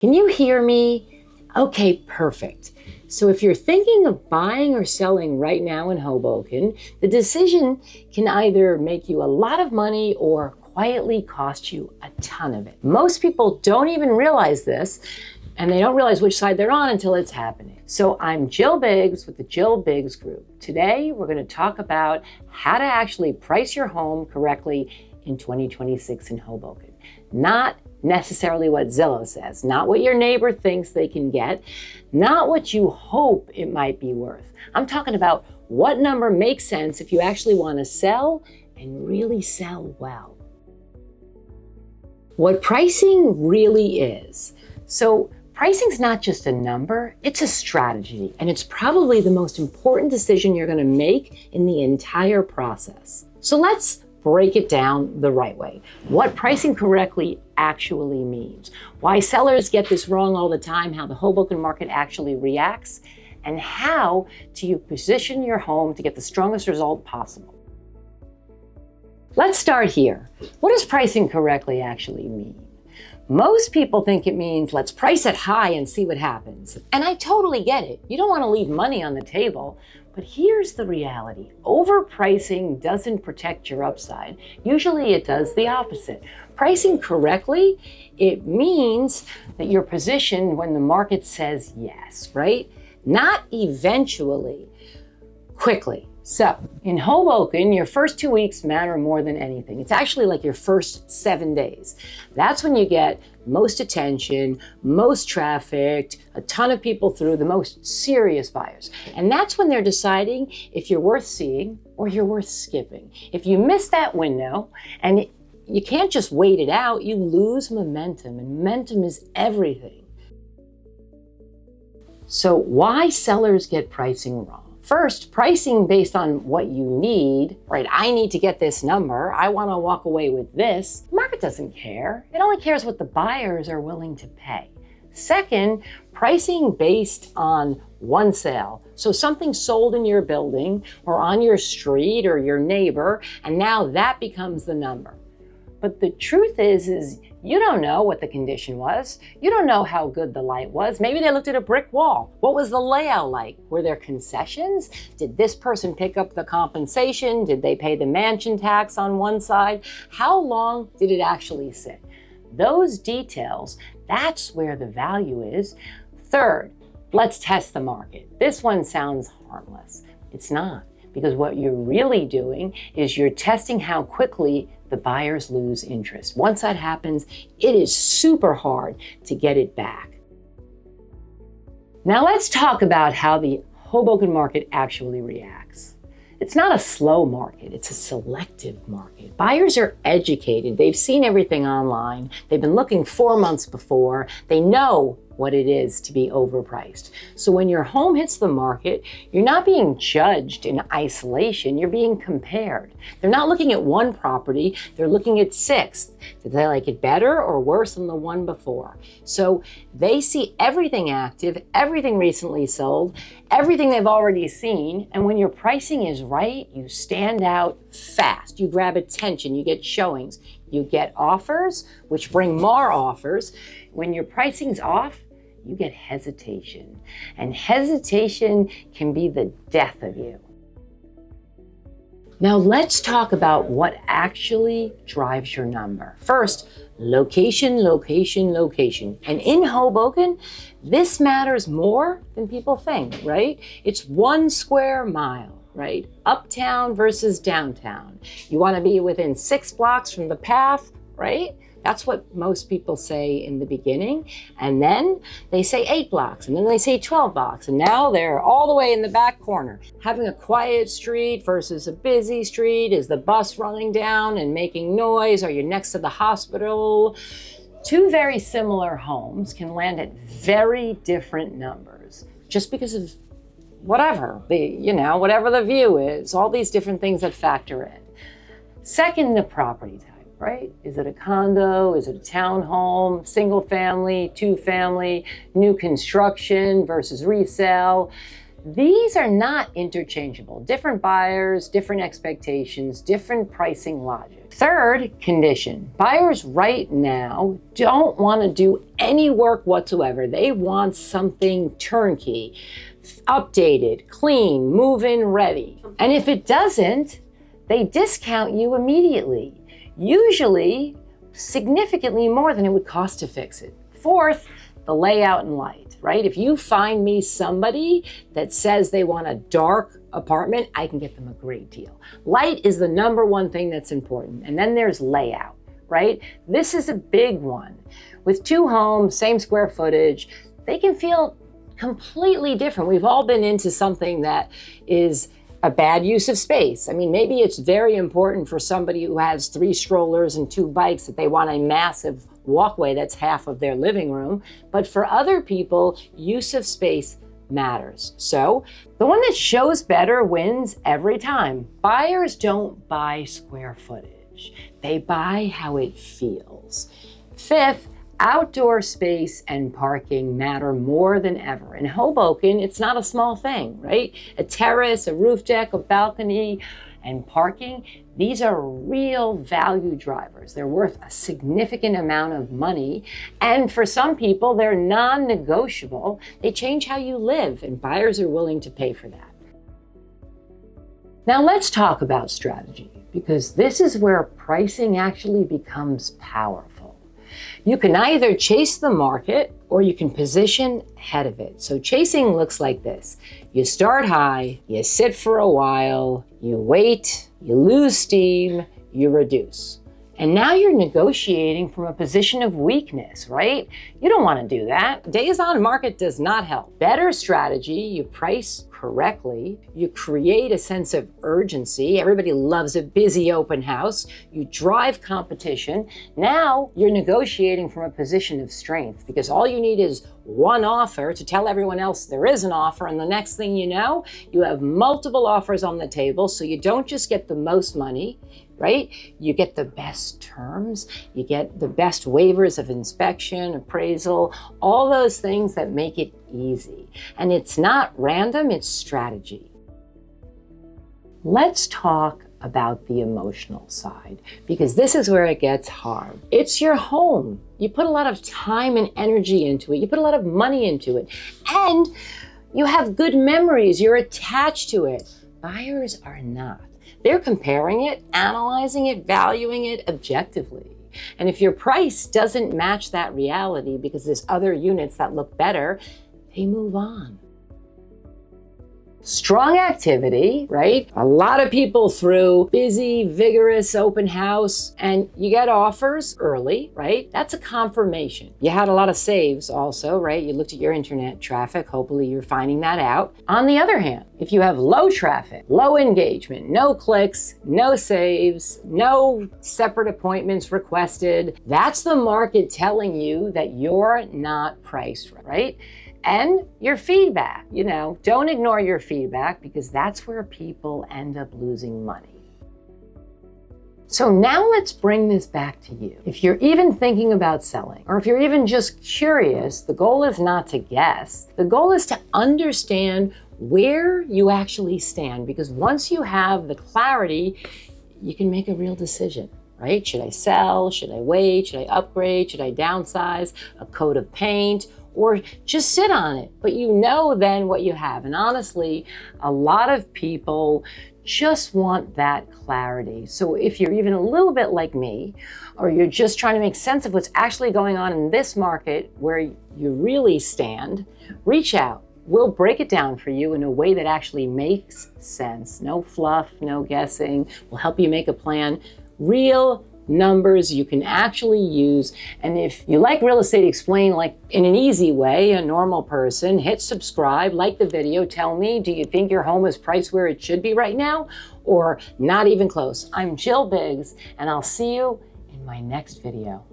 Can you hear me? Okay, perfect. So if you're thinking of buying or selling right now in Hoboken, the decision can either make you a lot of money or quietly cost you a ton of it. Most people don't even realize this, and they don't realize which side they're on until it's happening. So I'm Jill Biggs with the Jill Biggs Group. Today, we're going to talk about how to actually price your home correctly in 2026 in Hoboken. Not necessarily what Zillow says, not what your neighbor thinks they can get, not what you hope it might be worth. I'm talking about what number makes sense if you actually want to sell and really sell well. What pricing really is. So pricing's not just a number, it's a strategy, and it's probably the most important decision you're going to make in the entire process. So let's break it down the right way. What pricing correctly actually means, why sellers get this wrong all the time, how the Hoboken market actually reacts, and how do you position your home to get the strongest result possible. Let's start here. What does pricing correctly actually mean? Most people think it means let's price it high and see what happens. And I totally get it. You don't want to leave money on the table. But here's the reality. Overpricing doesn't protect your upside. Usually it does the opposite. Pricing correctly, it means that you're positioned when the market says yes, right? Not eventually, quickly. So in Hoboken, your first 2 weeks matter more than anything. It's actually like your first 7 days. That's when you get most attention, most traffic, a ton of people through, the most serious buyers. And that's when they're deciding if you're worth seeing or you're worth skipping. If you miss that window, and you can't just wait it out, you lose momentum, and momentum is everything. So why sellers get pricing wrong? First, pricing based on what you need, right? I need to get this number. I want to walk away with this. The market doesn't care. It only cares what the buyers are willing to pay. Second, pricing based on one sale. So something sold in your building or on your street or your neighbor, and now that becomes the number. But the truth is you don't know what the condition was. You don't know how good the light was. Maybe they looked at a brick wall. What was the layout like? Were there concessions? Did this person pick up the compensation? Did they pay the mansion tax on one side? How long did it actually sit? Those details, that's where the value is. Third, let's test the market. This one sounds harmless. It's not, because what you're really doing is you're testing how quickly the buyers lose interest. Once that happens, it is super hard to get it back. Now let's talk about how the Hoboken market actually reacts. It's not a slow market, it's a selective market. Buyers are educated, they've seen everything online, they've been looking 4 months before, they know what it is to be overpriced. So when your home hits the market, you're not being judged in isolation, you're being compared. They're not looking at one property, they're looking at 6. Did they like it better or worse than the one before? So they see everything active, everything recently sold, everything they've already seen, and when your pricing is right, you stand out fast. You grab attention, you get showings, you get offers, which bring more offers. When your pricing's off, you get hesitation. And hesitation can be the death of you. Now let's talk about what actually drives your number. First, location, location, location. And in Hoboken, this matters more than people think, right? It's 1 square mile, right? Uptown versus downtown. You want to be within 6 blocks from the path, right? That's what most people say in the beginning. And then they say 8 blocks, and then they say 12 blocks. And now they're all the way in the back corner. Having a quiet street versus a busy street. Is the bus running down and making noise? Are you next to the hospital? 2 very similar homes can land at very different numbers just because of whatever whatever the view is, all these different things that factor in. Second, the property type. Right? Is it a condo? Is it a townhome? Single family, 2 family, new construction versus resale? These are not interchangeable. Different buyers, different expectations, different pricing logic. Third condition, buyers right now don't want to do any work whatsoever. They want something turnkey, updated, clean, move-in ready. And if it doesn't, they discount you immediately, usually significantly more than it would cost to fix it. Fourth, the layout and light, right? If you find me somebody that says they want a dark apartment, I can get them a great deal. Light is the number one thing that's important. And then there's layout, right? This is a big one. With 2 homes, same square footage, they can feel completely different. We've all been into something that is a bad use of space. I mean, maybe it's very important for somebody who has 3 strollers and 2 bikes that they want a massive walkway that's half of their living room. But for other people, use of space matters. So the one that shows better wins every time. Buyers don't buy square footage. They buy how it feels. Fifth, outdoor space and parking matter more than ever. In Hoboken, it's not a small thing, right? A terrace, a roof deck, a balcony, and parking, these are real value drivers. They're worth a significant amount of money. And for some people, they're non-negotiable. They change how you live, and buyers are willing to pay for that. Now let's talk about strategy, because this is where pricing actually becomes powerful. You can either chase the market or you can position ahead of it. So chasing looks like this. You start high, you sit for a while, you wait, you lose steam, you reduce. And now you're negotiating from a position of weakness, right? You don't want to do that. Days on market does not help. Better strategy, you price correctly, you create a sense of urgency. Everybody loves a busy open house. You drive competition. Now you're negotiating from a position of strength, because all you need is one offer to tell everyone else there is an offer, and the next thing you know, you have multiple offers on the table, so you don't just get the most money, right? You get the best terms, you get the best waivers of inspection, appraisal, all those things that make it easy. And it's not random, it's strategy. Let's talk about the emotional side, because this is where it gets hard. It's your home. You put a lot of time and energy into it. You put a lot of money into it. And you have good memories. You're attached to it. Buyers are not. They're comparing it, analyzing it, valuing it objectively. And if your price doesn't match that reality because there's other units that look better, they move on. Strong activity, right? A lot of people through busy, vigorous open house, and you get offers early, right? That's a confirmation. You had a lot of saves also, right? You looked at your internet traffic. Hopefully you're finding that out. On the other hand, if you have low traffic, low engagement, no clicks, no saves, no separate appointments requested, that's the market telling you that you're not priced right. And your feedback, don't ignore your feedback, because that's where people end up losing money. So now let's bring this back to you. If you're even thinking about selling, or if you're even just curious, the goal is not to guess. The goal is to understand where you actually stand, because once you have the clarity, you can make a real decision. Right? Should I sell? Should I wait? Should I upgrade? Should I downsize? A coat of paint? Or just sit on it? But you know then what you have. And honestly, a lot of people just want that clarity. So if you're even a little bit like me, or you're just trying to make sense of what's actually going on in this market where you really stand, reach out. We'll break it down for you in a way that actually makes sense. No fluff, no guessing. We'll help you make a plan. Real numbers you can actually use. And if you like Real Estate Explained, like in an easy way, a normal person, hit subscribe, like the video, tell me, do you think your home is priced where it should be right now, or not even close? I'm Jill Biggs, and I'll see you in my next video.